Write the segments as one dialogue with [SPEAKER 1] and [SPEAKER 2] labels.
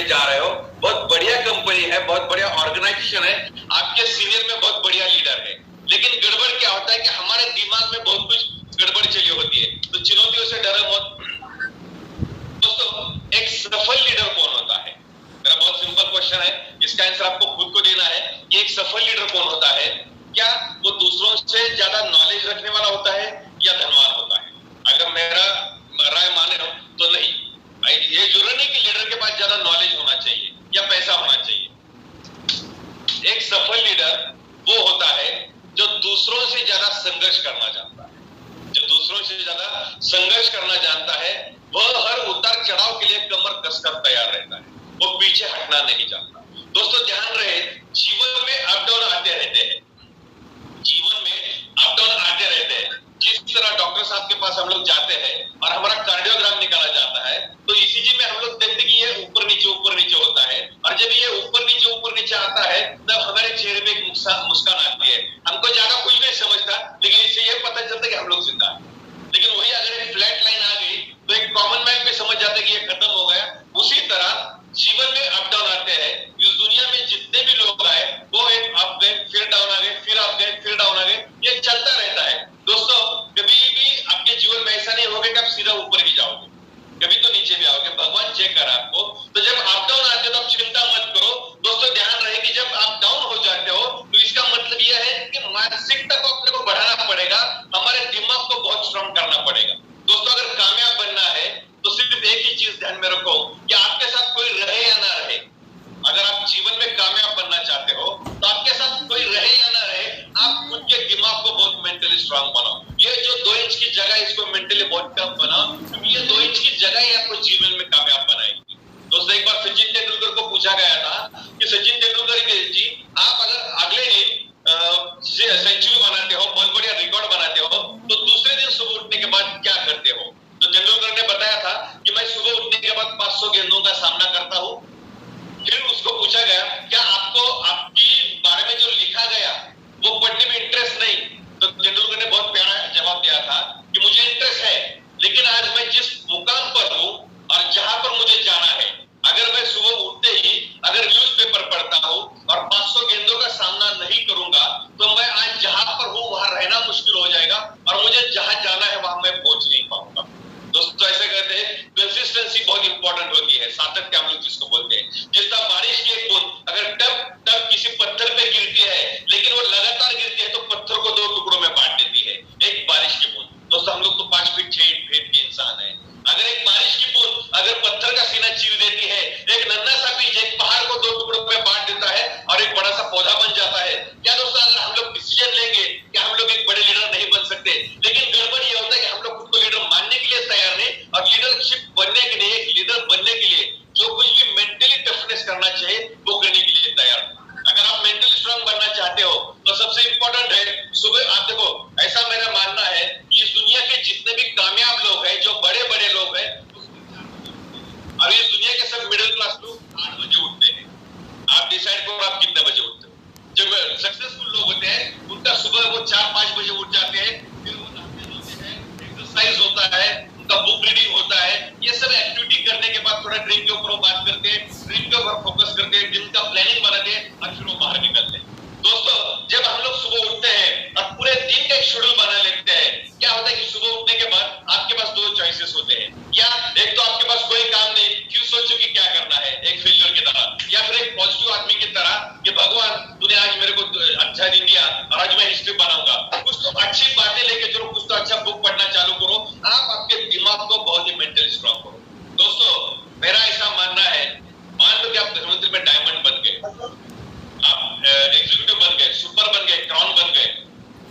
[SPEAKER 1] में जा रहे हो, बहुत बढ़िया कंपनी है, बहुत बढ़िया ऑर्गेनाइजेशन है, आपके सीनियर में बहुत बढ़िया लीडर है, लेकिन गड़बड़ क्या होता है कि हमारे दिमाग में बहुत कुछ गड़बड़ चली होती है। तो चुनौतियों से डरो मत। दोस्तों, एक सफल लीडर कौन होता है? मेरा बहुत सिंपल क्वेश्चन है, इसका आंसर आपको खुद को देना है कि एक सफल लीडर कौन होता है। क्या वो दूसरों से ज्यादा नॉलेज रखने वाला होता है या धनवान होता है? अगर मेरा राय माने हो तो नहीं, ये जरूरी नहीं कि लीडर के पास ज्यादा नॉलेज होना चाहिए या पैसा होना चाहिए। एक सफल लीडर वो होता है जो दूसरों से ज्यादा संघर्ष करना जानता है। जो दूसरों से ज्यादा संघर्ष करना जानता है वह हर उतार चढ़ाव के लिए कमर कसकर तैयार रहता है, वो पीछे हटना नहीं चाहता। दोस्तों ध्यान रहे, जीवन में अप डाउन आते रहते हैं, जीवन में अप डाउन आते रहते हैं। जिस तरह डॉक्टर साहब के पास हम लोग जाते हैं और हमारा कार्डियोग्राम निकाला जाता है, तो ईसीजी में हम लोग देखते कि ये ऊपर नीचे होता है, और जब ये ऊपर नीचे आता है तब हमारे चेहरे में एक मुस्कान आती है। हमको ज्यादा कुछ नहीं समझता, लेकिन इससे ये पता चलता है कि हम लोग जिंदा हैं। लेकिन वही अगर एक फ्लैट लाइन आ गई तो एक कॉमन मैन भी समझ जाता है कि ये खत्म हो गया। उसी तरह जीवन में अप डाउन आते हैं। इस दुनिया में जितने भी लोग आए वो एक अप गए, फिर डाउन आ गए, फिर अप गए, फिर डाउन आ गए, ये चलता रहता है। दोस्तों, कभी भी आपके जीवन में ऐसा नहीं होगा कि आप सीधा ऊपर ही जाओगे, कभी तो नीचे भी आओगे। भगवान चेक कर आपको। तो जब अप डाउन आते हो तो आप चिंता मत करो। दोस्तों ध्यान रहे कि जब आप डाउन हो जाते हो तो इसका मतलब यह है कि मानसिकता को अपने को बढ़ाना पड़ेगा, हमारे दिमाग को बहुत स्ट्रांग करना पड़ेगा। दोस्तों, अगर कामयाब बनना है तो सिर्फ एक ही चीज ध्यान में रखो कि आपके साथ कोई रहे या ना रहे। अगर आप जीवन में कामयाब बनना चाहते हो तो आपके साथ कोई रहे या ना रहे, आप खुद के दिमाग को बहुत मेंटली स्ट्रांग बनाओ। ये जो 2 इंच की जगह है इसको मेंटली बहुत कम बनाओ, क्योंकि ये 2 इंच की जगह ही आपको जीवन में कामयाब बनाएगी। दोस्तों, एक बार सचिन तेंदुलकर को पूछा गया था कि सचिन तेंदुलकर जी, आप अगर अगले दिन सेंचुरी बनाते हो, बहुत बढ़िया रिकॉर्ड बनाते हो, तो दूसरे दिन सुबह उठने के बाद क्या करते हो? तो तेंदुलकर ने बताया था कि मैं सुबह उठने के बाद 500 गेंदों का सामना करता हूं। फिर उसको पूछा गया, क्या आपको आपकी बारे में जो लिखा गया वो पढ़ने में इंटरेस्ट नहीं? तो तेंदुलकर ने बहुत प्यारा जवाब दिया था कि मुझे इंटरेस्ट है, लेकिन आज मैं जिस मुकाम पर हूं और जहां पर मुझे जाना है, अगर मैं सुबह उठते ही अगर न्यूज़पेपर पढ़ता हूं और 500 गेंदों का सामना नहीं करूंगा तो मैं आज जहां पर हूं वहां रहना मुश्किल हो जाएगा और मुझे जहां जाना है वहां मैं पहुंच नहीं पाऊंगा। दोस्तों, ऐसे कहते हैं कंसिस्टेंसी बहुत इंपॉर्टेंट होती है, सातत्य हम लोग जिसको बोलते हैं। जिस तरह बारिश की एक बूंद अगर टप किसी पत्थर पे गिरती है लेकिन वो लगातार गिरती है तो पत्थर को 2 टुकड़ों में बांट देती है, एक बारिश की बूंद। दोस्तों, हम लोग तो 5 फीट 6 फीट के इंसान है। अगर एक बारिश की बूंद अगर पत्थर का सीना चीर देती है, एक नन्हा सा बीज एक पहाड़ को 2 टुकड़ों में बांट देता है और एक बड़ा सा पौधा बन जाता है। क्या दोस्तों, अगर हम लोग डिसीजन लेंगे कि हम लोग एक बड़े लीडर नहीं बन सकते, लेकिन गड़बड़ ये होता है कि हम लोग खुद को लीडर मानने के लिए तैयार नहीं, और लीडरशिप बनने के लिए, एक लीडर बनने के लिए जो कुछ भी मेंटली टफनेस करना चाहिए वो करने के लिए तैयार। अगर आप मेंटली स्ट्रांग बनना चाहते हो तो सबसे इंपॉर्टेंट है सुबह। आप देखो, ऐसा मेरा मानना है कि इस दुनिया के जितने भी कामयाब लोग हैं, जो बड़े बड़े लोग हैं, और इस दुनिया के सब मिडिल क्लास लोग 8 बजे उठते हैं। आप डिसाइड करो आप कितने बजे उठते हो। जो सक्सेसफुल लोग होते हैं उनका सुबह वो 4-5 बजे उठ जाते हैं, फिर वो नहाते धोते हैं, एक्सरसाइज होता है, उनका बुक रीडिंग होता है। ये सब एक्टिविटी करने के बाद थोड़ा ड्रीम के ऊपर बात करते हैं, ड्रीम के ऊपर फोकस करते हैं, दिन का प्लानिंग बनाते हैं और फिर वो बाहर निकलते हैं। दोस्तों, जब हम लोग सुबह उठते हैं और पूरे दिन का एक शेड्यूल बना लेते हैं, क्या होता है कि सुबह उठने के बाद आपके पास 2 चॉइसेस होते हैं। या एक तो आपके पास कोई काम नहीं, क्यों सोचो कि क्या करना है, एक फेलियर की तरह, या फिर एक पॉजिटिव आदमी की तरह कि भगवान तूने आज मेरे को अच्छा दिन दिया और आज मैं हिस्ट्री बनाऊंगा। कुछ तो अच्छी बातें लेके चलो, कुछ तो अच्छा बुक पढ़ना चालू करो। आप आपके दिमाग को बहुत ही मेंटली स्ट्रांग करो। दोस्तों, मेरा ऐसा मानना है, मान लो कि आप धनवंतरी में डायमंड बन गए, आप एग्जीक्यूटिव बन गए, सुपर बन गए, क्राउन बन गए,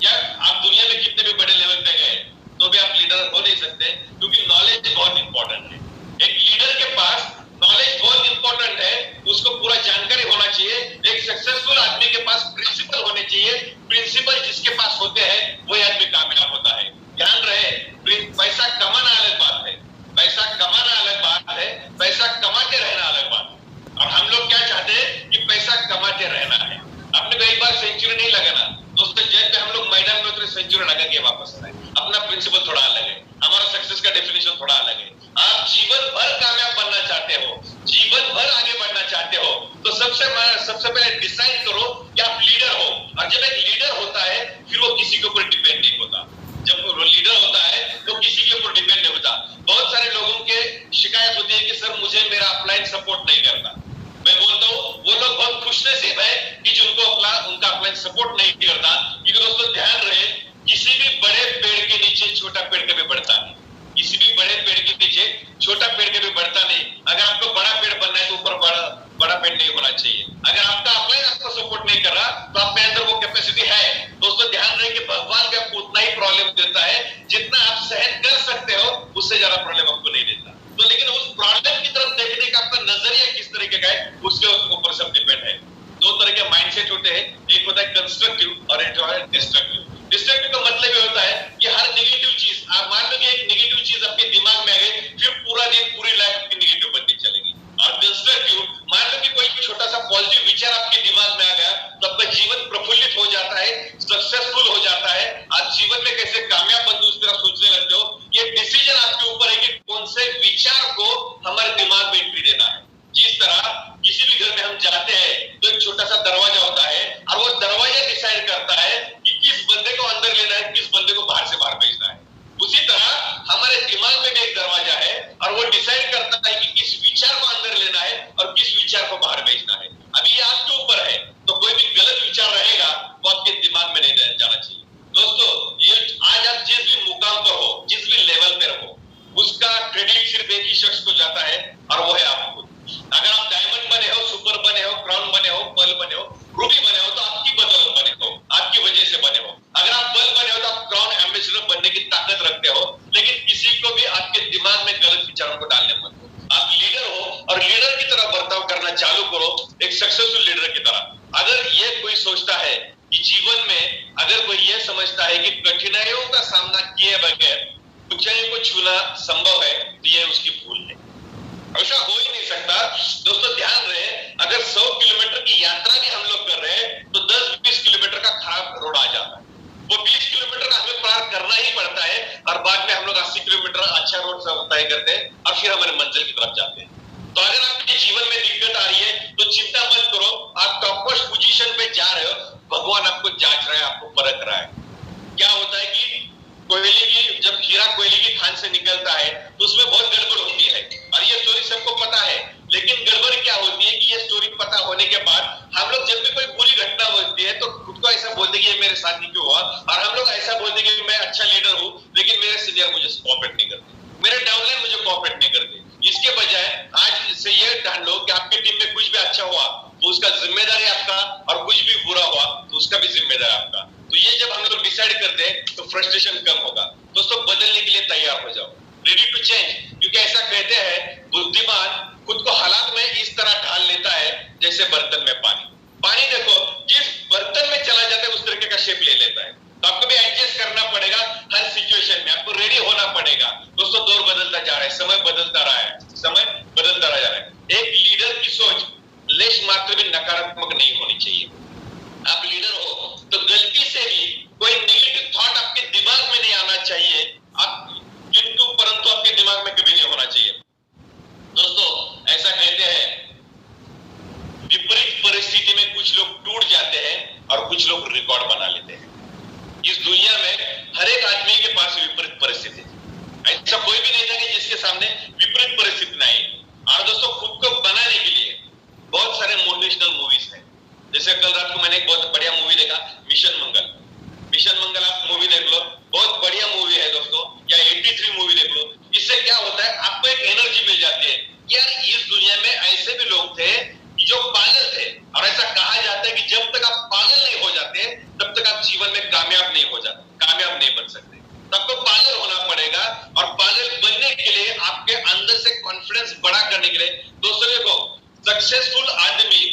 [SPEAKER 1] या आप दुनिया में कितने भी बड़े लेवल पे गए, तो भी आप लीडर हो नहीं सकते, क्योंकि नॉलेज बहुत इंपॉर्टेंट है। एक लीडर के पास नॉलेज बहुत इंपॉर्टेंट है, उसको पूरा जानकारी होना चाहिए। एक सक्सेसफुल आदमी के पास प्रिंसिपल होने चाहिए। प्रिंसिपल जिसके पास होते हैं वही आदमी कामयाब होता है। ध्यान रहे, पैसा कमाना अलग बात है, पैसा कमाना अलग बात है, पैसा कमाते रहना अलग बात है। और हम लोग क्या चाहते हैं कि पैसा कमाते रहना है। अपने को एक बार सेंचुरी नहीं लगाना। दोस्तों, जब हम लोग मैदान में उतरे सेंचुरी लगा के वापस आए। अपना प्रिंसिपल थोड़ा अलग है, हमारा सक्सेस का डेफिनेशन थोड़ा अलग है। आप जीवन भर कामयाब बनना चाहते हो, जीवन भर आगे सबसे पहले डिसाइड करो कि आप लीडर हो। और जब एक लीडर होता है फिर वो किसी के ऊपर डिपेंड नहीं होता। जब वो लीडर होता है तो किसी के ऊपर डिपेंड नहीं होता। बहुत सारे लोगों के शिकायत होती है कि सर मुझे मेरा अपलाइन सपोर्ट नहीं करता। मैं बोलता हूँ वो लोग बहुत खुशनसीब है कि जिनको उनका अपलाइन सपोर्ट नहीं करता। क्योंकि दोस्तों ध्यान रहे, किसी भी बड़े पेड़ के नीचे छोटा पेड़ कभी बढ़ता नहीं। किसी भी बड़े पेड़ के नीचे छोटा पेड़ कभी बढ़ता नहीं। अगर आपको बड़ा पेड़ बनना है तो ऊपर बड़ा पेड़ नहीं होना चाहिए। अगर आपका अपलाइन आपको सपोर्ट नहीं कर रहा तो आप में अंदर वो कैपेसिटी है। दोस्तों ध्यान रहे कि भगवान भी आपको उतना ही प्रॉब्लम देता है जितना आप सहन कर सकते हो, उससे ज्यादा प्रॉब्लम आपको नहीं देता। तो लेकिन उस प्रॉब्लम की तरफ देखने का आपका नजरिया किस तरीके का है उसके ऊपर सब डिपेंड है। दो तरह के माइंडसेट होते हैं, एक होता है कंस्ट्रक्टिव और एक जो है डिस्ट्रक्टिव। डिस्ट्रक्टिव का मतलब ये होता है कि हर नेगेटिव चीज, आप मान लो कि एक नेगेटिव चीज आपके दिमाग में आ गई, फिर पूरा दिन पूरी लाइफ आपकी नेगेटिव बनती चलेगी। और कंस्ट्रक्टिव, मान लो कि कोई छोटा सा पॉजिटिव विचार आपके दिमाग में आ गया तो आपका जीवन प्रफुल्लित हो जाता है, सक्सेसफुल हो जाता है। आप जीवन में कैसे कामयाब बनते उस तरह सोचने लगते हो। ये डिसीजन आपके ऊपर है कि कौन से विचार को हमारे दिमाग में एंट्री देना है। जिस तरह किसी भी घर में हम जाते हैं तो एक छोटा सा दरवाजा होता है और वो दरवाजा डिसाइड करता है कि किस बंदे को अंदर लेना है, किस बंदे को बाहर से बाहर भेजना है। उसी तरह हमारे दिमाग में भी एक दरवाजा है और वो डिसाइड करता है कि किस विचार को अंदर लेना है और किस विचार को बाहर भेजना है। अभी ये आपके ऊपर है, तो कोई भी गलत विचार रहेगा वो आपके दिमाग में नहीं जाना चाहिए। दोस्तों ये आज आप जिस भी मुकाम पर हो, जिस भी लेवल पर हो, उसका क्रेडिट सिर्फ एक ही शख्स को जाता है और वो है आप खुद। अगर आप डायमंड बने हो, सुपर बने हो, क्राउन बने हो, पर्ल बने हो, रूबी बने हो तो आपकी बदौलत बने हो, आपकी वजह से बने हो। अगर आप पर्ल बने हो तो आप क्राउन एम्बेसडर बनने की ताकत रखते हो। लेकिन किसी को भी आपके दिमाग में गलत विचारों को डालने मत दो। आप लीडर हो और लीडर की तरह बर्ताव करना चालू करो, एक सक्सेसफुल लीडर की तरह। अगर ये कोई सोचता है कि जीवन में, अगर कोई ये समझता है कि कठिनाइयों का सामना किए बगैर ऊंचाई को छूना संभव है तो ये उसकी भूल है। ऐसा हो ही नहीं सकता। दोस्तों ध्यान रहे, अगर 100 किलोमीटर की यात्रा भी हम लोग कर रहे हैं तो 10-20 किलोमीटर का खराब रोड आ जाता है। वो 20 किलोमीटर का हमें पार करना ही पड़ता है और बाद में हम लोग 80 किलोमीटर अच्छा रोड तय करते हैं और फिर हमारे मंजिल की तरफ जाते हैं। तो अगर आपके जीवन में दिक्कत आ रही है तो चिंता मत करो, आप टॉप मोस्ट पोजीशन पे जा रहे हो, भगवान आपको जांच रहा है, आपको परख रहा है। क्या होता है कि कोयले की, जब हीरा कोयले की खान से निकलता है तो उसमें बहुत गड़बड़ होती है और ये स्टोरी सबको पता है। लेकिन गड़बड़ क्या होती है कि ये स्टोरी पता होने के बाद हम लोग जब भी कोई बुरी घटना होती है तो खुद को ऐसा बोलते कि ये मेरे साथ ही क्यों हुआ, और हम लोग ऐसा बोलते कि मैं अच्छा लीडर हूं लेकिन मेरे सीनियर मुझे कोऑपरेट नहीं करते, मेरे डाउनलाइन मुझे कोऑपरेट नहीं करते। इसके बजाय आज से ये ठान लो कि आपकी टीम में कुछ भी अच्छा हुआ तो उसका जिम्मेदारी आपका और कुछ भी बुरा हुआ तो उसका भी जिम्मेदार आपका। तो ये जब हम लोग डिसाइड करते हैं तो फ्रस्ट्रेशन कम होगा। दोस्तों बदलने के लिए तैयार हो जाओ, रेडी टू चेंज। क्योंकि ऐसा कहते हैं बुद्धिमान खुद को हालात में इस तरह ढाल लेता है जैसे बर्तन में पानी। पानी देखो जिस बर्तन में चला जाता है उस तरीके का शेप ले लेता है। तो आपको भी एडजस्ट करना पड़ेगा हर सिचुएशन में, आपको रेडी होना पड़ेगा। दोस्तों दौर बदलता जा रहा है, समय बदलता रहा है, समय बदलता रहा जा रहा है। एक लीडर की सोच लेश मात्र भी नकारात्मक नहीं होनी चाहिए। आप लीडर हो तो गलती से भी कोई नेगेटिव थॉट आपके दिमाग में नहीं आना चाहिए, किंतु परंतु आपके दिमाग में कभी नहीं होना चाहिए। दोस्तों ऐसा कहते हैं विपरीत परिस्थिति में कुछ लोग टूट जाते हैं और कुछ लोग रिकॉर्ड बना लेते हैं। इस दुनिया में हर एक आदमी के पास विपरीत परिस्थिति है। ऐसा कोई भी नहीं था कि जिसके सामने विपरीत परिस्थिति नहीं। और दोस्तों खुद को बनाने के लिए बहुत सारे मोटिवेशनल मूवीज हैं। जैसे कल रात को मैंने एक बहुत बढ़िया मूवी देखा, मिशन मंगल। मिशन मंगल आप मूवी देख लो, बहुत बढ़िया मूवी है दोस्तों। या 83 मूवी देख लो। इससे क्या होता है, आपको एक एनर्जी मिल जाती है। यार इस दुनिया में ऐसे भी लोग थे जो पागल थे, और ऐसा कहा जाता है कि जब तक आप पागल नहीं हो जाते तब तक आप जीवन में कामयाब नहीं हो जाते, कामयाब नहीं बन सकते। तो आपको पागल होना पड़ेगा, और पागल बनने के लिए आपके अंदर से कॉन्फिडेंस बड़ा करने के लिए दोस्तों देखो, सक्सेसफुल आदमी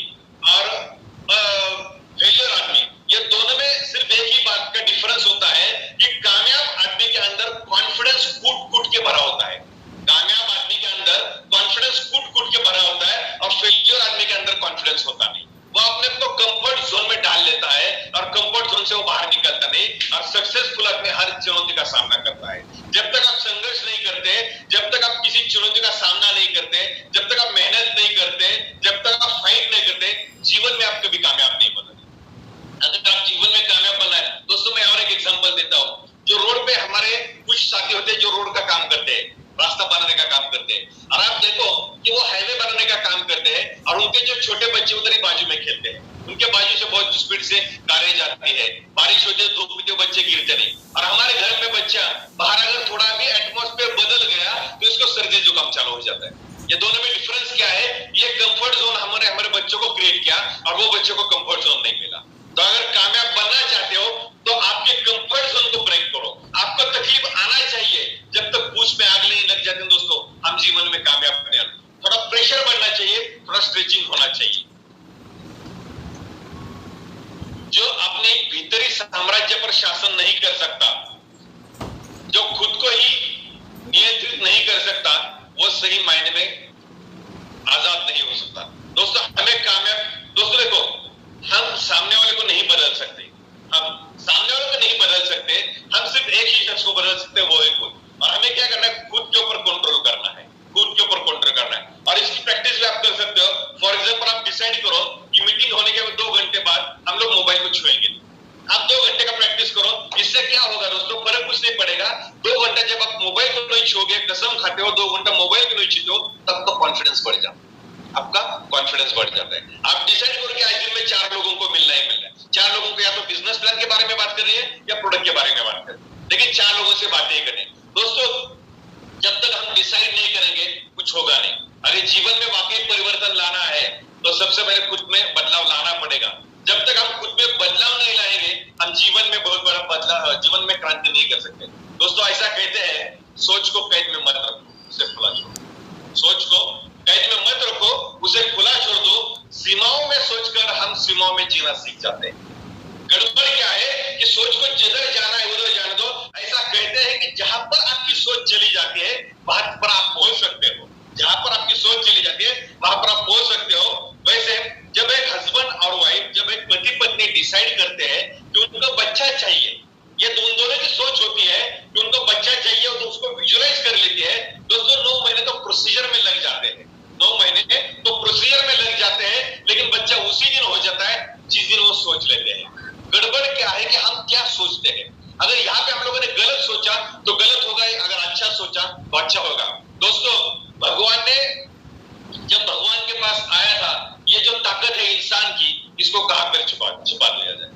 [SPEAKER 1] और फेलियर आदमी, ये दोनों में सिर्फ एक ही बात का डिफरेंस होता है कि कामयाब आदमी के अंदर कॉन्फिडेंस कूट के भरा होता है। कामयाब आदमी के अंदर कॉन्फिडेंस कूट के भरा होता है, और फेलियर आदमी के अंदर कॉन्फिडेंस होता नहीं। वो अपने को कंफर्ट जोन में डाल लेता है और कंफर्ट जोन से वो बाहर निकलता नहीं, और सक्सेसफुल आदमी हर चुनौती का सामना करता है। जब तक आप संघर्ष नहीं करते, जब तक आप किसी चुनौती का सामना नहीं करते, जब तक आप मेहनत नहीं करते, जब तक आप फाइट नहीं करते, उनके बाजू से बहुत स्पीड से कारें जाती है, बारिश होती है, धूप होती है, बच्चे गिरते नहीं। और हमारे घर में बच्चा बाहर अगर थोड़ा भी एटमॉस्फेयर बदल गया तो इसको सर्दी जुकाम चालू हो जाता है। ये दोनों में डिफरेंस क्या है? ये कंफर्ट जोन हमारे बच्चों को क्रिएट किया और वो बच्चों को कंफर्ट जोन नहीं मिला। तो अगर कामयाब बनना चाहते हो तो आपके कंफर्ट जोन को ब्रेक करो। आपको तकलीफ आना चाहिए, जब तक पूछ में आग नहीं लग जाती दोस्तों, हम जीवन में कामयाब नहीं होते। थोड़ा प्रेशर बनना चाहिए, थोड़ा स्ट्रेचिंग होना चाहिए। जो अपने भीतरी साम्राज्य पर शासन नहीं कर सकता, जो खुद को ही नियंत्रित नहीं कर सकता, वो सही मायने में आजाद नहीं हो सकता। दोस्तों हमें कामयाब, दोस्तों देखो, हम सामने वाले को नहीं बदल सकते, हम सामने वाले को नहीं बदल सकते, हम सिर्फ एक ही शख्स को बदल सकते हैं, वो है खुद। और हमें क्या करना है? खुद के ऊपर कंट्रोल करना है, खुद के ऊपर कंट्रोल करना है। और इसकी प्रैक्टिस भी आप कर सकते हो। फॉर एग्जांपल आप डिसाइड करो कि मीटिंग होने के 2 घंटे बाद हम लोग मोबाइल को छुएंगे। आप 2 घंटे का प्रैक्टिस करो। इससे क्या होगा दोस्तों? फर्क कुछ नहीं पड़ेगा। 2 घंटा जब आप मोबाइल को नहीं छूओगे, कसम खाते हो 2 घंटा मोबाइल को नहीं छूते हो, तब तो कॉन्फिडेंस बढ़ जाता है, आपका कॉन्फिडेंस बढ़ जाता है। आप डिसाइड करो कि आज दिन में 4 लोगों को मिलना ही मिलना है। 4 लोगों को या तो बिजनेस प्लान के बारे में बात कर रही है या प्रोडक्ट के बारे में बात कर रही है, लेकिन 4 लोगों से बातें करें। दोस्तों जब तक हम डिसाइड नहीं करेंगे कुछ होगा नहीं। अगर जीवन में वाकई परिवर्तन लाना है तो सबसे पहले खुद में बदलाव लाना पड़ेगा। जब तक हम खुद में बदलाव नहीं लाएंगे, हम जीवन में बहुत बड़ा बदलाव, जीवन में क्रांति नहीं कर सकते। दोस्तों ऐसा कहते हैं, सोच को कैद में मत रखो, उसे खुला छोड़ो। सोच को कैद में मत रखो, उसे खुला छोड़ दो। सीमाओं में सोचकर हम सीमाओं में जीना सीख जाते हैं। गड़बड़ क्या है कि सोच को जिधर जाना है उधर जाने दो। ऐसा कहते हैं कि जहां पर आपकी सोच चली जाती है वहां पर आप पहुंच सकते हो। जहां पर आपकी सोच चली जाती है वहां पर आप पहुंच सकते हो। वैसे जब एक हस्बैंड और वाइफ, जब एक पति पत्नी डिसाइड करते हैं कि उनको बच्चा चाहिए, ये दोनों की सोच होती है कि उनको बच्चा चाहिए और तो उसको विजुअलाइज कर लेती है। दोस्तों 9 महीने तो प्रोसीजर में लग जाते हैं, 9 महीने तो प्रोसीजर में लग जाते हैं, लेकिन बच्चा उसी दिन हो जाता है जिस दिन वो सोच लेते हैं। गड़बड़ क्या है कि हम क्या सोचते हैं। अगर यहाँ पे हम लोगों ने गलत सोचा तो गलत होगा, अगर अच्छा सोचा तो अच्छा होगा। दोस्तों भगवान ने, जब भगवान के पास आया था, ये जो ताकत है इंसान की, इसको कहां पर छुपा लिया जाए।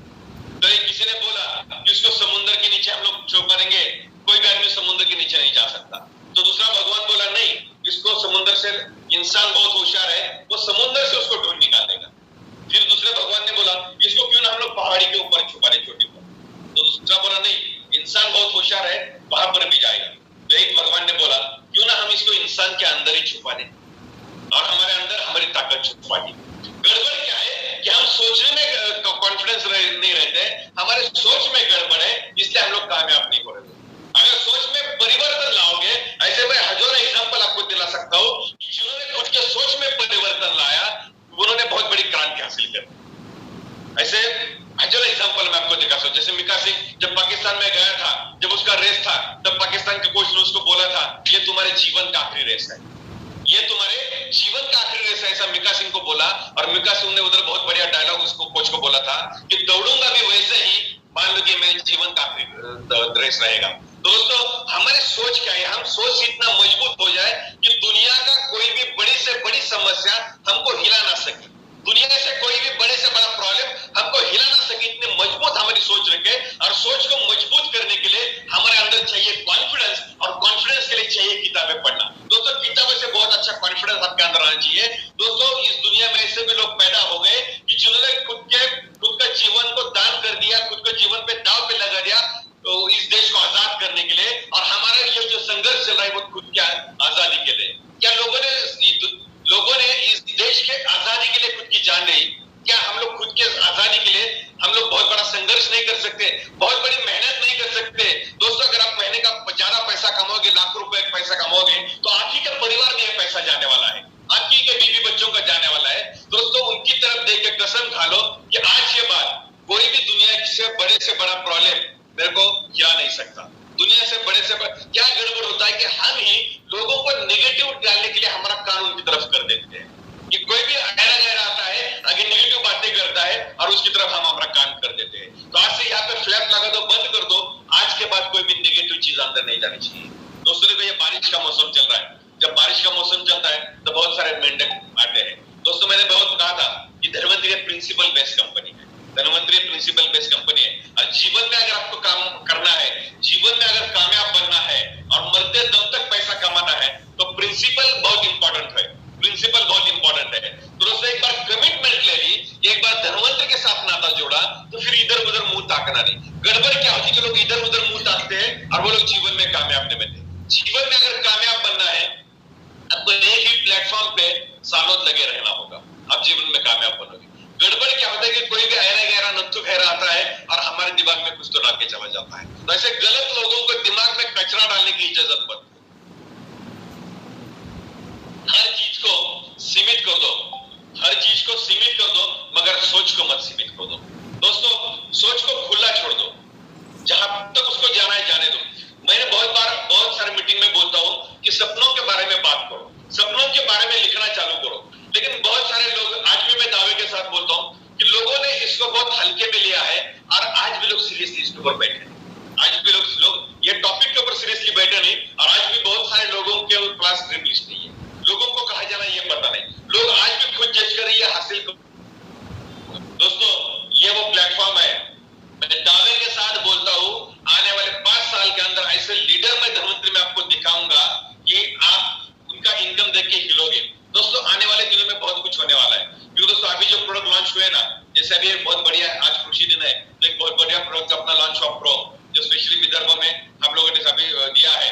[SPEAKER 1] तो किसी ने बोला कि इसको समुद्र के नीचे हम लोग छुपा देंगे, कोई भी आदमी समुद्र के नीचे नहीं जा सकता। तो दूसरा भगवान बोला नहीं, इसको समुद्र से, इंसान बहुत होशियार है, वो समुद्र से उसको ढूंढ निकालेगा। फिर दूसरे भगवान ने बोला इसको क्यों ना हम लोग पहाड़ी के ऊपर छुपा दें, छोटी पर। तो दूसरा बोला नहीं, इंसान बहुत होशियार है, वहां पर भी जाएगा। तो एक भगवान ने बोला क्यों ना हम इसको इंसान के अंदर ही छुपा दें और हमारे अंदर हमारी ताकत छुपा दी। गड़बड़ क्या है कि हम सोचने में कॉन्फिडेंस नहीं रहते, हमारे सोच में गड़बड़ है, इसलिए हम लोग कामयाब नहीं हो रहे। अगर सोच में परिवर्तन लाओगे, ऐसे मैं हजारों एग्जांपल आपको दिला सकता हूं, जिन्होंने खुद के सोच में परिवर्तन लाया उन्होंने बहुत बड़ी क्रांति हासिल कर। ऐसे हजारों एग्जांपल मैं आपको दिखा सकता हूं। जैसे मिका सिंह जब पाकिस्तान में गया था, जब उसका रेस था, तब पाकिस्तान के कोच ने उसको बोला था ये तुम्हारे जीवन का आखिरी रेस है, ये तुम्हारे जीवन का आखिरी रेस है, ऐसा मिका सिंह को बोला। और मिका सिंह ने उधर बहुत बढ़िया डायलॉग उसको कोच को बोला था कि दौड़ूंगा भी वैसे ही, मान लो कि मेरे जीवन का आखिरी रेस रहेगा। दोस्तों हमारी सोच क्या है? हम सोच से इतना मजबूत हो जाए कि दुनिया का कोई भी बड़ी से बड़ी समस्या हमको हिला ना सके, दुनिया से कोई भी बड़े से बड़ा प्रॉब्लम हमको हिला ना सके, इतनी मजबूत हमारी सोच रखे। और सोच को मजबूत करने के लिए हमारे अंदर चाहिए कॉन्फिडेंस, और कॉन्फिडेंस के लिए चाहिए किताबें पढ़ना। दोस्तों किताबों से बहुत अच्छा कॉन्फिडेंस आपके अंदर आना चाहिए। दोस्तों इस दुनिया में ऐसे भी लोग पैदा हो गए कि जिन्होंने खुद का जीवन को दान कर दिया, खुद को जीवन पे दाव पे लगा दिया तो इस देश को आजाद करने के लिए। और हमारा ये जो संघर्ष चल रहा है वो खुद की आजादी के लिए। क्या लोगों ने इस देश के आजादी के लिए खुद की जान दी? क्या हम लोग खुद के आजादी के लिए हम लोग बहुत बड़ा संघर्ष नहीं कर सकते, बहुत बड़ी मेहनत नहीं कर सकते? दोस्तों अगर आप महीने का ज्यादा पैसा कमाओगे, लाख रुपए पैसा कमाओगे, तो आप ही के परिवार में पैसा जाने वाला है, आपकी के बीवी बच्चों का जाने वाला है। दोस्तों उनकी तरफ देख के कसम खा लो कि आज के बाद कोई भी दुनिया से बड़ा प्रॉब्लम मेरे को हिला नहीं सकता। दुनिया से बड़े से क्या गड़बड़ होता है कि हम ही लोगों को नेगेटिव डालने के लिए हमारा कान उनकी तरफ कर देते हैं कि कोई भी गहरा गहरा आता है, आगे नेगेटिव बातें करता है और उसकी तरफ हम हमारा कान कर देते हैं। तो आज से यहाँ पे फ्लैप लगा दो, बंद कर दो। आज के बाद कोई भी नेगेटिव चीज अंदर नहीं जानी चाहिए। दोस्तों देखो ये बारिश का मौसम चल रहा है, जब बारिश का मौसम चलता है तो बहुत सारे मेंढक आते हैं। दोस्तों मैंने बहुत कहा था कि धन्वंतरी प्रिंसिपल बेस्ड कंपनी है। धन्वंतरी प्रिंसिपल बेस्ड कंपनी है। और जीवन में अगर आपको काम करना है, जीवन में अगर कामयाब बनना है और मरते दम तक पैसा कमाना है, तो प्रिंसिपल बहुत इंपॉर्टेंट है। प्रिंसिपल बहुत इंपॉर्टेंट है। तो दोस्तों एक बार कमिटमेंट ले ली, एक बार धन्वंतरी के साथ नाता जोड़ा, तो फिर इधर उधर मुंह ताकना नहीं। गड़बड़ क्या होती है कि लोग इधर उधर मुंह ताकते हैं और वो लोग जीवन में कामयाब नहीं बनते। जीवन में अगर कामयाब बनना है, आपको एक ही प्लेटफॉर्म पे सालों लगे रहना होगा, आप जीवन में कामयाब बनोगे। गड़बड़ क्या होता है कि कोई भी ऐरा गहरा नत्थु खैरा आता है और हमारे दिमाग में कुछ तो डाल के चला जाता है। तो ऐसे गलत लोगों को दिमाग में कचरा डालने की इजाजत मत। हर चीज को सीमित कर दो, हर चीज को सीमित कर दो, मगर सोच को मत सीमित कर दो। दोस्तों सोच को खुला छोड़ दो, जहां तक उसको जाना है जाने दो। मैंने बहुत सारे मीटिंग में बोलता हूं कि सपनों के बारे में बात करो, सपनों के बारे में लिखना चालू करो। लेकिन बहुत सारे लोग, आज भी मैं दावे के साथ बोलता हूं कि लोगों ने इसको बहुत हल्के में लिया है और आज भी लोग सीरियसली इसके ऊपर बैठे हैं। आज भी लोग ये टॉपिक के ऊपर सीरियसली बैठे नहीं, और आज भी बहुत सारे लोगों के पास ड्रीम लिस्ट नहीं है। लोगों को कहा जाना ये पता नहीं, लोग आज भी खुद जज करें ये हासिल कर। दोस्तों ये वो प्लेटफॉर्म है, मैं दावे के साथ बोलता हूं, आने वाले 5 साल के अंदर ऐसे लीडर मैं धन्वंतरी में आपको दिखाऊंगा कि आप उनका इनकम देख के हिलोगे। दोस्तों आने वाले दिनों में बहुत कुछ होने वाला है, क्योंकि दोस्तों अभी जो प्रोडक्ट लॉन्च हुए ना, जैसे अभी एक बहुत बढ़िया, आज खुशी दिन है, तो एक बहुत बढ़िया प्रोडक्ट अपना लॉन्च हुआ प्रो, जो स्पेशली विदर्भ में हम लोगों ने अभी दिया है।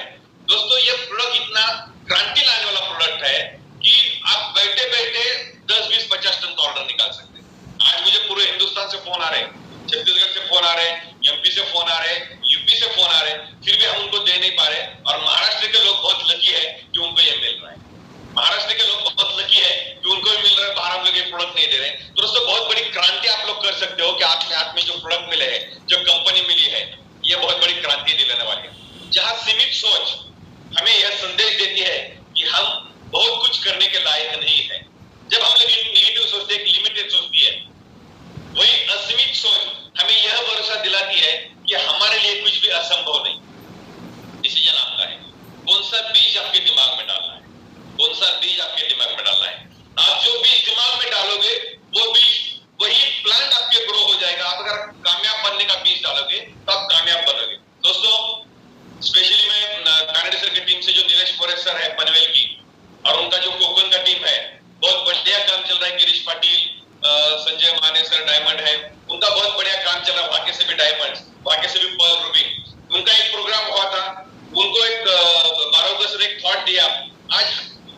[SPEAKER 1] दोस्तों ये प्रोडक्ट इतना क्रांति लाने वाला प्रोडक्ट है कि आप बैठे बैठे 10, 20, 50 टन का ऑर्डर निकाल सकते हैं। आज मुझे पूरे हिंदुस्तान से फोन आ रहे हैं, छत्तीसगढ़ से फोन आ रहे हैं, एमपी से फोन आ रहे हैं, यूपी से फोन आ रहे हैं, फिर भी हम उनको दे नहीं पा रहे। और महाराष्ट्र के लोग बहुत लकी है कि उनको ये मिल रहा है। महाराष्ट्र के लोग बहुत लकी है कि उनको भी मिल रहा है, बाहर हम लोग ये प्रोडक्ट नहीं दे रहे। तो दोस्तों बहुत बड़ी क्रांति आप लोग कर सकते हो कि हाथ में जो प्रोडक्ट मिले है, जो कंपनी मिली है, ये बहुत बड़ी क्रांति दिलाने वाली है। जहां सीमित सोच हमें यह संदेश देती है कि हम बहुत कुछ करने के लायक नहीं है। जब हम लोग नेगेटिव सोचते हैं, लिमिटेड सोचती है, वही असीमित सोच हमें यह भरोसा दिलाती है कि हमारे लिए कुछ भी असंभव नहीं। डिसीजन आपका है, कौन सा बीज आपके दिमाग में डालना है, कौन सा बीज आपके दिमाग में डालना है। आप जो बीज दिमाग में डालोगे, वो बीज वही प्लांट आपके ग्रो हो जाएगा। आप अगर कामयाब बनने का बीज डालोगे तो आप कामयाब बनोगे। दोस्तों स्पेशली मैं कानेडेसर की टीम से जो नीलेश फोरेस्ट सर है पनवेल की, और उनका जो कोकन का टीम है, बहुत बढ़िया काम चल रहा है। गिरीश पाटिल, संजय माने सर डायमंड है, उनका बहुत बढ़िया काम चल रहा है। वहां के से भी डायमंड्स, वहां के से भी पर्ल रूबी, उनका एक प्रोग्राम हुआ था, उनको एक 12 अगस्त एक थॉट दिया। आज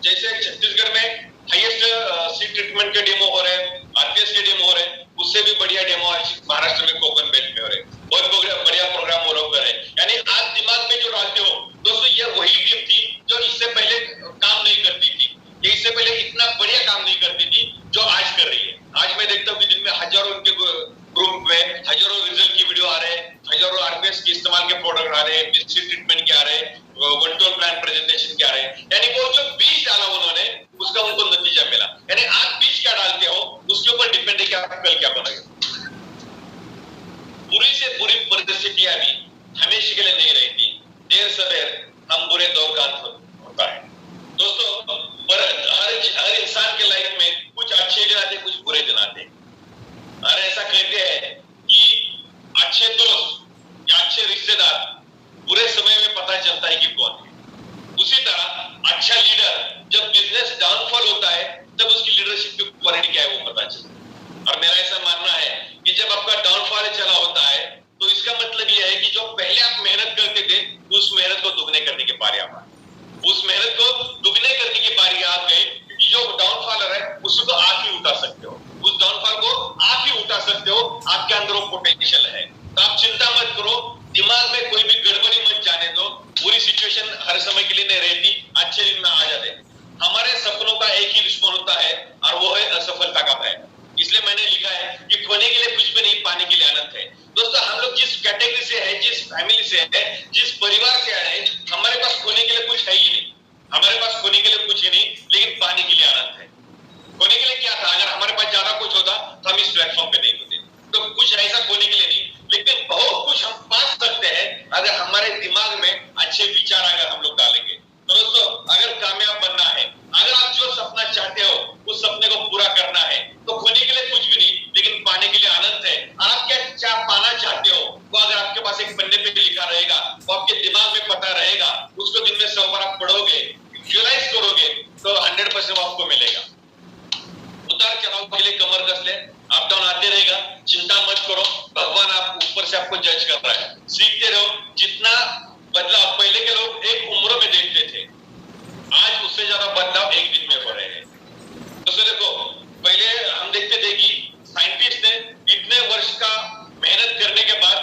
[SPEAKER 1] जैसे छत्तीसगढ़ में हाईएस्ट सीट ट्रीटमेंट के डेमो हो रहे हैं, आरपीएस के डेमो हो रहे हैं, उससे भी बढ़िया डेमो आज महाराष्ट्र में कोकन बेल्ट में हो रहे हैं। बहुत बढ़िया प्रोग्राम वो लोग कर रहे हैं। यानी आप दिमाग में जो डालते हो, दोस्तों ये वही टीम थी जो इससे पहले काम नहीं करती थी, ये इससे पहले इतना बढ़िया काम नहीं करती थी जो आज कर रही है। आज मैं देखता हूँ कि दिन में हजारों उनके ग्रुप में हजारों रिजल्ट की वीडियो आ रहे हैं, हजारों आरपीएस के इस्तेमाल के प्रोडक्ट आ रहे हैं, सीट ट्रीटमेंट के आ रहे हैं, वन टू प्लान प्रेजेंटेशन के आ रहे हैं। यानी वो जो बीज डाला उन्होंने, उसका उनको नतीजा मिला। यानी आप बीज क्या डालते हो उसके ऊपर डिपेंड है कि आप कल क्या बनोगे। बुरी से बुरी परिस्थितियां भी हमेशा के लिए नहीं रहती, देर सवेर हम बुरे दौर का अंत होता है। दोस्तों हर इंसान के लाइफ में कुछ अच्छे दिन आते, कुछ बुरे दिन आते। और ऐसा कहते हैं कि अच्छे दोस्त या अच्छे रिश्तेदार बुरे समय में पता चलता है कि कौन है। उसी तरह अच्छा लीडर जब बिजनेस डाउनफॉल होता है, तब उसकी लीडरशिप की क्वालिटी क्या है वो पता चलता है। और मेरा ऐसा मानना है कि जब आपका डाउनफॉल चला होता है, तो इसका मतलब यह है कि जो पहले आप मेहनत करते थे, उस मेहनत को दुगने करने की बारी आप, उस मेहनत को दुगने करने की बारी आ गई। जो डाउनफॉलर है उसको आप ही उठा सकते हो, उस डाउनफॉल को आप ही उठा सकते हो। आपके अंदर वो पोटेंशियल है, तो आप चिंता मत करो, दिमाग में कोई भी गड़बड़ी मत जाने दो। पूरी सिचुएशन हर समय के लिए नहीं रहती, अच्छे दिन में आ जाते। हमारे सपनों का एक ही दुश्मन होता है और वो है असफलता का भय। इसलिए मैंने लिखा है कि खोने के लिए कुछ भी नहीं, पाने के लिए आनंद है। दोस्तों हम लोग जिस कैटेगरी से है, जिस फैमिली से है, जिस परिवार से आए हैं, हमारे पास खोने के लिए कुछ है ही नहीं। हमारे पास खोने के लिए कुछ ही नहीं, लेकिन पाने के लिए आनंद है। खोने के लिए क्या था? अगर हमारे पास ज्यादा कुछ होता तो हम इस प्लेटफॉर्म पे नहीं होते। तो कुछ ऐसा खोने के लिए नहीं, लेकिन बहुत कुछ हम पा सकते हैं अगर हमारे दिमाग में अच्छे विचार अगर हम लोग डालेंगे। तो दोस्तों अगर कामयाब बनना है, अगर आप जो सपना चाहते हो उस सपने को पूरा करना है, तो खोने के लिए कुछ से वो आपको मिलेगा। उतार चढ़ाव के लिए कमर कस ले, अप डाउन आते रहेगा, चिंता मत करो, भगवान आप ऊपर से आपको जज कर रहा है। सीखते रहो। जितना बदलाव पहले के लोग एक उम्र में देखते थे, आज उससे ज्यादा बदलाव एक दिन में हो रहे हैं। तो देखो, पहले हम देखते थे कि साइंटिस्ट ने इतने वर्ष का मेहनत करने के बाद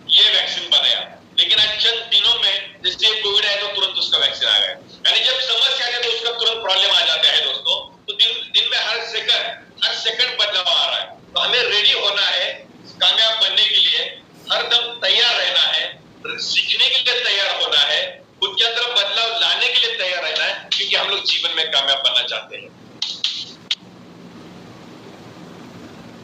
[SPEAKER 1] ये वैक्सीन बनाया, लेकिन आज चंद दिनों में जैसे कोविड आया तो तुरंत उसका वैक्सीन आ गया। यानी जब समस्या आ जाए तो उसका तुरंत प्रॉब्लम आ जाता है दोस्तों। तो दिन में हर सेकंड बदलाव आ रहा है। तो हमें रेडी होना है, कामयाब बनने के लिए हर दम तैयार रहना है, सीखने के लिए तैयार होना है, खुद के अंदर बदलाव लाने के लिए तैयार रहना है, क्योंकि हम लोग जीवन में कामयाब बनना चाहते हैं।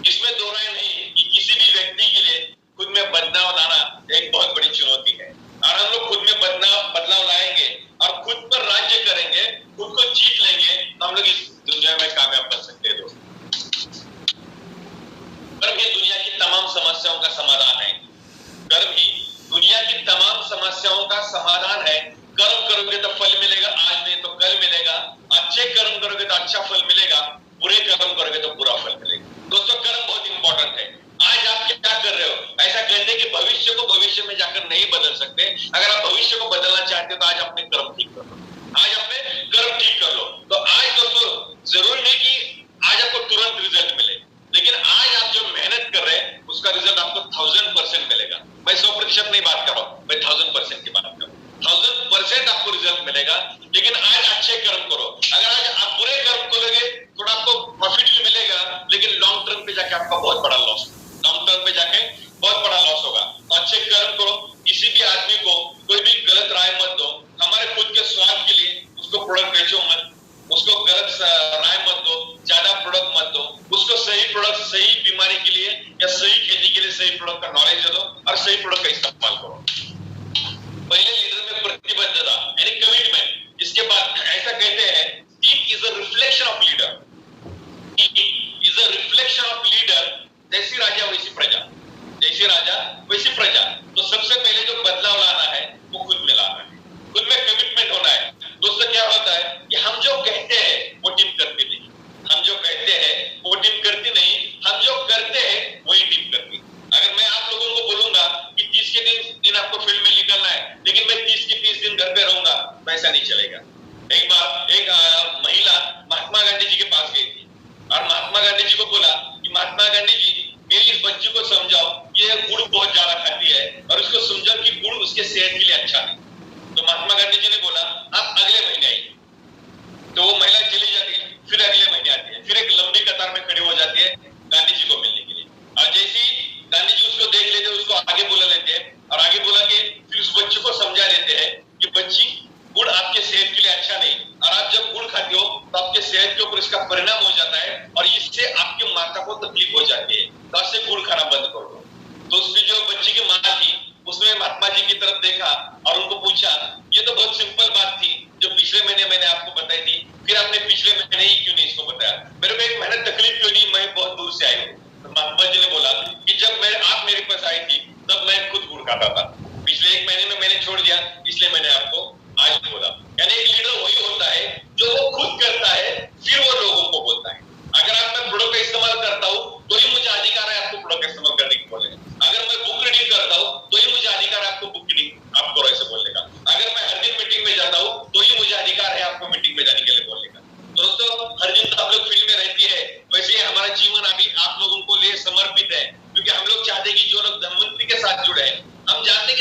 [SPEAKER 1] इसमें दो राय नहीं कि किसी भी व्यक्ति के लिए खुद में बदलाव लाना एक बहुत बड़ी चुनौती है। और हम लोग खुद में बदलाव लाएंगे और खुद पर राज्य करेंगे, खुद को जीत लेंगे, तो हम लोग इस दुनिया में कामयाब बन सकते हैं दोस्तों। कर्म ही दुनिया की तमाम समस्याओं का समाधान है। कर्म ही दुनिया की तमाम समस्याओं का समाधान है। कर्म करोगे तो फल मिलेगा, आज नहीं तो कल मिलेगा। अच्छे कर्म करोगे तो अच्छा फल मिलेगा, बुरे कर्म करोगे तो बुरा फल मिलेगा। दोस्तों, कर्म बहुत इंपॉर्टेंट है। आज आप क्या कर रहे हो, ऐसा कहते हैं कि भविष्य को भविष्य में जाकर नहीं बदल सकते। अगर आप भविष्य को बदलना चाहते हो तो आज अपने कर्म ठीक कर लो, आज अपने कर्म ठीक कर लो। तो आज दोस्तों, जरूरी नहीं कि आज आपको तुरंत रिजल्ट मिले, लेकिन आज आप जो मेहनत कर रहे हैं उसका रिजल्ट आपको 1000% मिलेगा। मैं 100% नहीं बात कर रहा हूं, मैं 1000% की बात कर रहा हूं। 1000% आपको रिजल्ट मिलेगा, लेकिन आज अच्छे कर्म करो। अगर आज आप बुरे कर्म करोगे थोड़ा आपको प्रॉफिट भी मिलेगा, लेकिन लॉन्ग टर्म पे जाके आपका बहुत बड़ा लॉस, लॉन्ग टर्म पे जाके बहुत बड़ा लॉस होगा। तो अच्छे कर्म करो। किसी भी आदमी को कोई भी गलत राय मत दो। हमारे खुद के स्वाद के लिए उसको प्रोडक्ट बेचो मत, उसको गलत राय मत दो, ज्यादा प्रोडक्ट मत दो। उसको सही प्रोडक्ट, सही बीमारी के लिए या सही खेती के लिए सही प्रोडक्ट का नॉलेज दे दो और सही प्रोडक्ट का इस्तेमाल करो। पहले लीडर में प्रतिबद्धता यानी कमिटमेंट। इसके बाद ऐसा कहते हैं, team is a reflection of leader. Is a reflection of leader. जैसी राजा वैसी प्रजा, जैसी राजा वैसी प्रजा। तो सबसे पहले जो बदलाव लाना है वो खुद में लाना है, खुद में कमिटमेंट होना है। दोस्तों, क्या होता है कि हम जो कहते हैं वो टीम करती नहीं, हम जो कहते हैं वो टीम करती नहीं, हम जो करते हैं वही टीम करती। अगर मैं आप लोगों को बोलूंगा कि 30 के दिन आपको फील्ड में निकलना है, लेकिन मैं 30 के 30 दिन घर पे रहूंगा, तो ऐसा नहीं चलेगा। एक बार एक महिला महात्मा गांधी जी के पास गई थी और महात्मा गांधी जी को बोला कि महात्मा गांधी जी, मेरी इस बच्ची को समझाओ, ये गुड़ बहुत ज्यादा खाती है और उसको समझाओ कि गुड़ उसके सेहत के लिए अच्छा नहीं। तो महात्मा गांधी जी ने बोला, आप अगले महीने आइए। तो वो महिला चली जाती है, फिर अगले महीने आती है, फिर एक लंबी कतार में खड़ी हो जाती है गांधी जी को मिलने के लिए। और जैसे ही गांधी जी उसको देख लेते हैं, उसको आगे बुला लेते हैं और आगे बुला के फिर उस बच्चे को समझा देते हैं कि बच्ची, गुड़ आपके सेहत के लिए अच्छा नहीं, और आप जब गुड़ खाते हो तो आपके सेहत के ऊपर इसका परिणाम हो जाता है और इससे आपके माता को तकलीफ हो जाती है, तो आपसे गुड़ खाना बंद कर दो। तो उसकी जो बच्ची की माँ थी, उसने महात्मा जी की तरफ देखा और उनको पूछा, ये तो बहुत सिंपल बात थी जो पिछले महीने मैंने आपको बताई थी, फिर आपने पिछले महीने ही क्यों नहीं इसको बताया? मेरे को एक महीने तकलीफ क्यों नहीं, मैं बहुत दूर से आई हूँ। तो महात्मा जी ने बोला कि जब आप मेरे पास आई थी तब मैं खुद गुड़ खाता था, पिछले एक महीने में मैंने छोड़ दिया, इसलिए मैंने आपको आज बोला। यानी एक लीडर वही होता है जो वो खुद करता है, फिर वो लोगों को बोलता है। अगर आप मैं प्रोडक्ट का इस्तेमाल करता हूँ तो ही मुझे अधिकार है आपको प्रोडक्ट का इस्तेमाल करने की बोलेगा। अगर मैं बुक रीडिंग करता हूँ तो ही मुझे अधिकार है आपको बुक रीडिंग आपको ऐसे बोलेगा। अगर मैं हर दिन मीटिंग में जाता हूँ तो ही मुझे अधिकार है आपको मीटिंग में जाने के लिए बोलेगा। दोस्तों, हर दिन तो आप लोग फील्ड में रहती है, वैसे ही हमारा जीवन अभी आप लोगों को लिए समर्पित है, क्योंकि हम लोग चाहते हैं कि जो लोग धनवंतरी के साथ जुड़े हैं, हम जानते हैं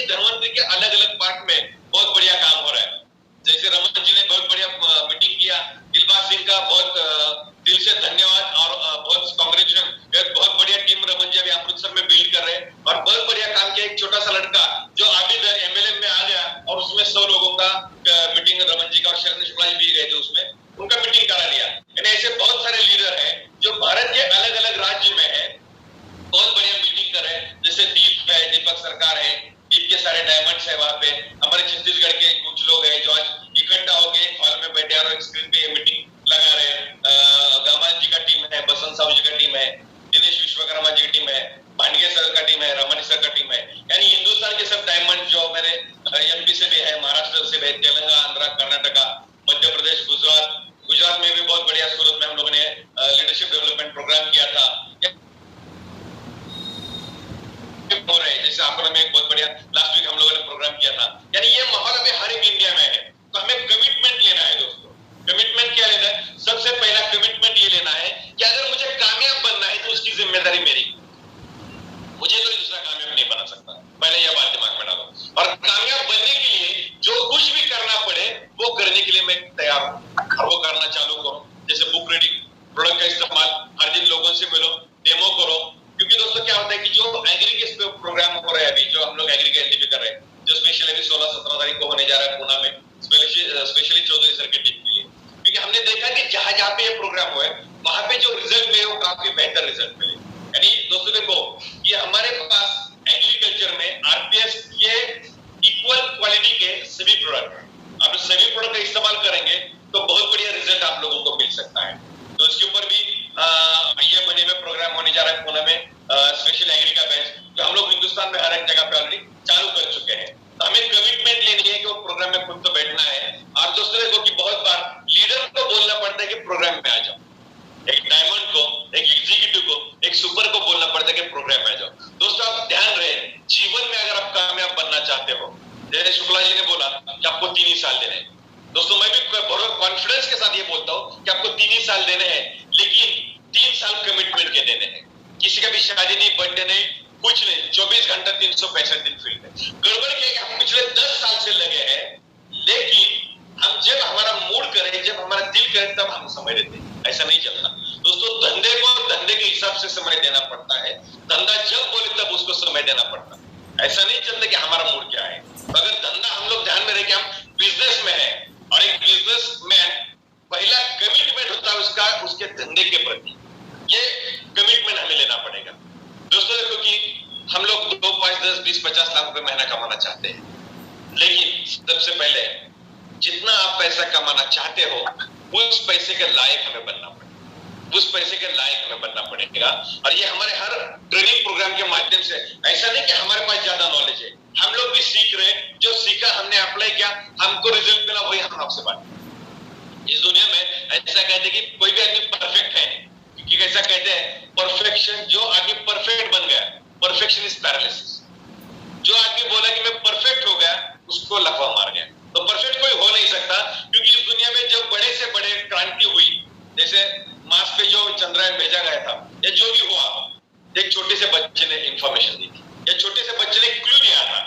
[SPEAKER 1] में तैयार हो और वो करना चालू करो। जैसे बुक रीडिंग, प्रोडक्ट का इस्तेमाल, हर दिन लोगों से मिलो, डेमो करो। क्योंकि दोस्तों क्या होता है कि जो एग्री के प्रोग्राम हो रहे हैं अभी, जो हम लोग एग्री के एलटीपी कर रहे हैं, जो स्पेशली अभी 16-17 तारीख को होने जा रहा है पुणे में, स्पेशली चौधरी सर के टीम के लिए। क्योंकि हमने देखा कि जहां जहां पे ये प्रोग्राम हुआ है वहां पे जो रिजल्ट मिले वो काफी बेहतर रिजल्ट मिले। यानी दोस्तों देखो कि हमारे पास एग्रीकल्चर में आरपीएस के इक्वल क्वालिटी के सभी प्रोडक्ट हैं। आप सभी प्रोडक्ट का इस्तेमाल करेंगे तो बहुत बढ़िया रिजल्ट आप लोगों को मिल सकता है। तो इसके ऊपर भी ये महीने में प्रोग्राम होने जा रहा है पुणे में, स्पेशल एग्री का बैच, जो हम लोग हिंदुस्तान में हर एक जगह पे ऑलरेडी चालू कर चुके हैं। तो हमें कमिटमेंट लेनी है कि वो प्रोग्राम में खुद तो बैठना है। और दोस्तों देखो कि बहुत बार लीडर को बोलना पड़ता है कि प्रोग्राम में आ जाओ, एक डायमंड को, एक एग्जीक्यूटिव को, एक सुपर को बोलना पड़ता है कि प्रोग्राम में आ जाओ। दोस्तों आप ध्यान रहे, जीवन में अगर आप कामयाब बनना चाहते हो, जैसे शुक्ला जी ने बोला कि आपको 3 ही साल देने हैं। दोस्तों मैं भी कॉन्फिडेंस के साथ ये बोलता हूँ कि आपको 3 ही साल देने हैं, लेकिन 3 साल कमिटमेंट के देने हैं। किसी का भी शादी नहीं, बर्थडे नहीं, कुछ नहीं, 24 घंटा 365 दिन फील्ड में। गड़बड़ क्या है कि हम पिछले 10 साल से लगे हैं, लेकिन हम जब हमारा मूड करे, जब हमारा दिल करे तब हम समय देते हैं। ऐसा नहीं चलता दोस्तों। धंधे को धंधे के हिसाब से समय देना पड़ता है। धंधा जब बोले तब उसको समय देना पड़ता है। ऐसा नहीं चलता कि हमारा मूड क्या है। तो अगर धंधा हम लोग ध्यान में रहे कि हम बिजनेस में है, और एक बिजनेसमैन पहला कमिटमेंट होता है उसका उसके धंधे के प्रति, ये कमिटमेंट हमें लेना पड़ेगा। दोस्तों देखो कि हम लोग 2, 5, 10, 20, 50 लाख रुपए महीना कमाना चाहते हैं, लेकिन सबसे पहले जितना आप पैसा कमाना चाहते हो उस पैसे के लायक हमें बनना पड़ेगा, उस पैसे के लायक हमें बनना पड़ेगा। और ये हमारे हर ट्रेनिंग प्रोग्राम के माध्यम से, ऐसा नहीं कि हमारे पास ज्यादा नॉलेज है, हम लोग भी सीख रहे, जो सीखा हमने अप्लाई किया, हमको रिजल्ट मिला, वही हम आपसे बात। इस दुनिया में ऐसा कहते हैं कि कोई भी आदमी परफेक्ट है, क्योंकि कैसा कहते हैं, परफेक्शन, जो आदमी परफेक्ट बन गया, परफेक्शन इज पैरालिसिस। जो आदमी बोला कि मैं परफेक्ट हो गया, उसको लकवा मार गया। तो परफेक्ट कोई हो नहीं सकता, क्योंकि इस दुनिया में जब बड़े से बड़े क्रांति हुई, जैसे मार्स पे जो चंद्रयान भेजा गया था, या जो भी हुआ, एक छोटे से बच्चे ने इंफॉर्मेशन दी थी, या छोटे से बच्चे ने क्लू दिया था।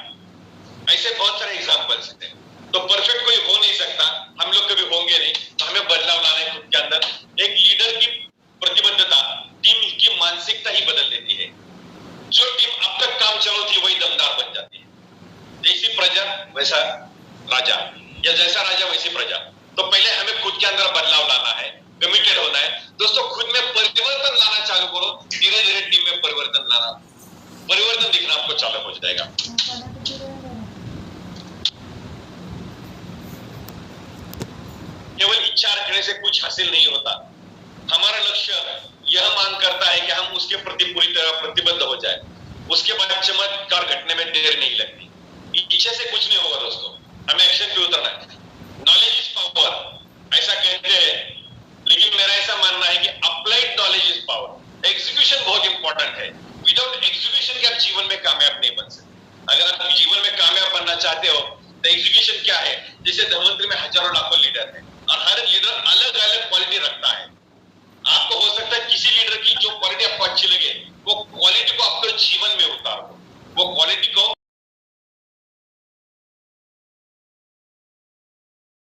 [SPEAKER 1] ऐसे बहुत सारे एग्जांपल्स हैं। तो परफेक्ट कोई हो नहीं सकता, हम लोग कभी होंगे नहीं। तो हमें बदलाव लाना है खुद के अंदर। एक लीडर की प्रतिबद्धता टीम की मानसिकता ही बदल देती है। जो टीम अब तक काम चलो थी वही दमदार बन जाती है। जैसी प्रजा वैसा राजा, या जैसा राजा वैसी प्रजा। तो पहले हमें खुद के अंदर बदलाव लाना है, कमिटेड होना है। दोस्तों खुद में परिवर्तन लाना चालू करो, धीरे धीरे टीम में परिवर्तन दिखना आपको चालू हो जाएगा। केवल इच्छा रखने से कुछ हासिल नहीं होता। हमारा लक्ष्य यह मांग करता है कि हम उसके प्रति पूरी तरह प्रतिबद्ध हो जाए, उसके बाद चमत्कार घटने में देर नहीं लगती। इच्छा से कुछ नहीं होगा दोस्तों, हमें एक्शन पे उतरना है। नॉलेज इज पावर ऐसा कहते हैं, लेकिन मेरा ऐसा मानना है कि applied knowledge is power. Execution बहुत इंपॉर्टेंट है। विदाउट एग्जीक्यूशन के आप जीवन में कामयाब नहीं बन सकते। अगर आप जीवन में कामयाब बनना चाहते हो तो एग्जीक्यूशन क्या है। जैसे धनवंतरी में हजारों लाखों लीडर है, और हर लीडर अलग अलग क्वालिटी रखता है। आपको हो सकता है किसी लीडर की जो क्वालिटी आपको अच्छी लगे, वो क्वालिटी को आपके जीवन में उतारो, वो क्वालिटी को